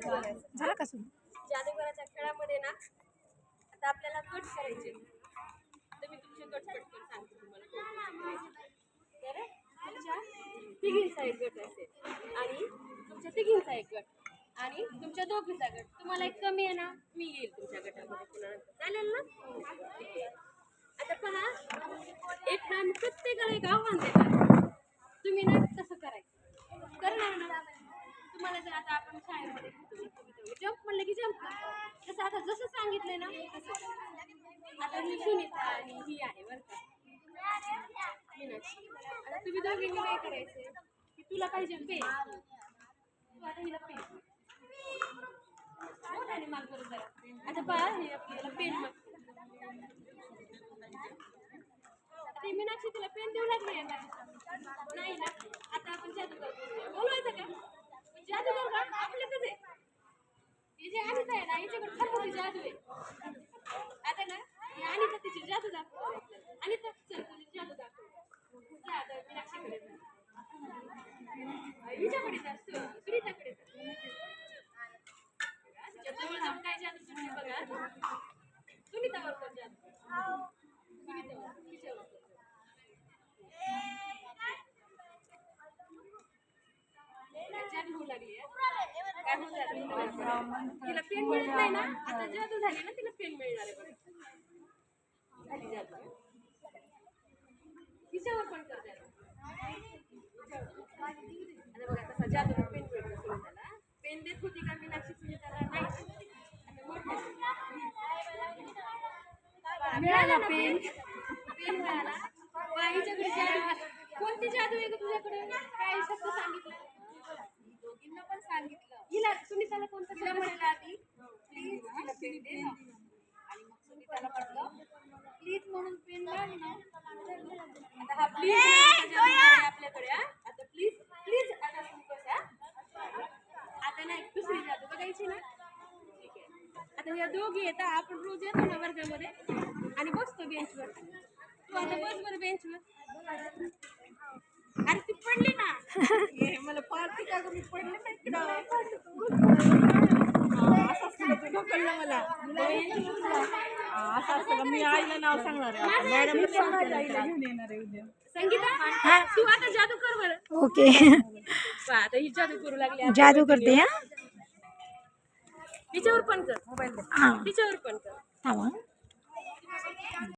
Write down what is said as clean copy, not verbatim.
झाला का सुरू? जादूगराच्या खेळामध्ये ना आता आपल्याला गट करायचे. तर मी तुमचे गट पटकन सांगते तुम्हाला. तर तुमच्या तिघींचा एक गट असेल आणि तुमच्या तिघींचा एक गट आणि तुमच्या दोघींचा गट. तुम्हाला एक कमी आहे ना, मी येईल तुमच्या गटामध्ये पुन्हा. चालेल ना? ठीक आहे. आता पहा, एक ना मी प्रत्येकाला एक आव्हान देणार. तुम्ही ना तसं करायचं. करणार ना? तुम्हाला जर आता आपण शाळेमध्ये जंप म्हणलं की जंप तसं आता जसं सांगितलंय ना तसं. आता ही सुनीता आणि ही आहे बरं का मीनाक्षी. आता तुम्ही दोघींनी काय करायचंय की तुला पाहिजे पेन, तू आता हिला पेन आणि माग बरं जरा. आता पहा हे आपल्याला पेन मागते. आता मीनाक्षी तिला पेन देऊ लागली आता नाही ना. आता आपण जादूगर बोलवायचं का? जादूगर का आपल्यातच आहे. हे जे अनिता आहे ना हिच्याकडे खरं जादू आहे. आता ना ही अनिता तिची जादू दाखव. अनिता चल तुझी जादू दाखव. जा आता मीनाक्षीकडे जा. हिच्याकडे जा सुनीताकडे जा. तिच्या जवळ जाऊन काय जादू करते बघा. सुनीतावर कर जादू. सुनीतावर तिच्यावर कर. जादू होऊ लागली काय होणार तिला पेन मिळत नाही ना. आता जादू झाली ना तिला पेन मिळणार आहे बघा. झाली जादू. तिच्यावर पण कर जादू. आता बघा तसा जादू पेन मिळतो सुनीताला. पेन देत होती का मीनाक्षी सुनीताला? नाही. मिळाला पेन. पेन मिळाला. हिच्याकडे जादू. कोणती जादू आहे का तुझ्याकडे? काय शब्द सांगितलं? दोघींना पण सांगितलं. हिला सुनीताला कोणतं शब्द म्हटलं आधी? प्लीज तिला पेन दे ना. आणि मग सुनीताला म्हटलं प्लीज म्हणून पेन लाव ना. आता हा प्लीज आहे आपल्याकडे. आता प्लीज प्लीज आता बस. आता नाही दुसरी जादू बघायची ना. ठीक आहे. आता या दोघी येतात. आपण रोज येतो ना वर्गामध्ये आणि बसतो बेंचवर. तू आता बस बरं बेंचवर. अरे ती पडली ना. मला पार्टी का मी पडले नाही ढकललं मला. असं असतं मी आईला नाव सांगणार आहे. मॅडम घेऊन येणार आहे उद्या. संगीता तू आता जादू कर बरं. ओके आता ही जादू करू लागली. जादू करते हा. तिच्यावर पण कर मोबाईल. तिच्यावर पण कर. थांबा.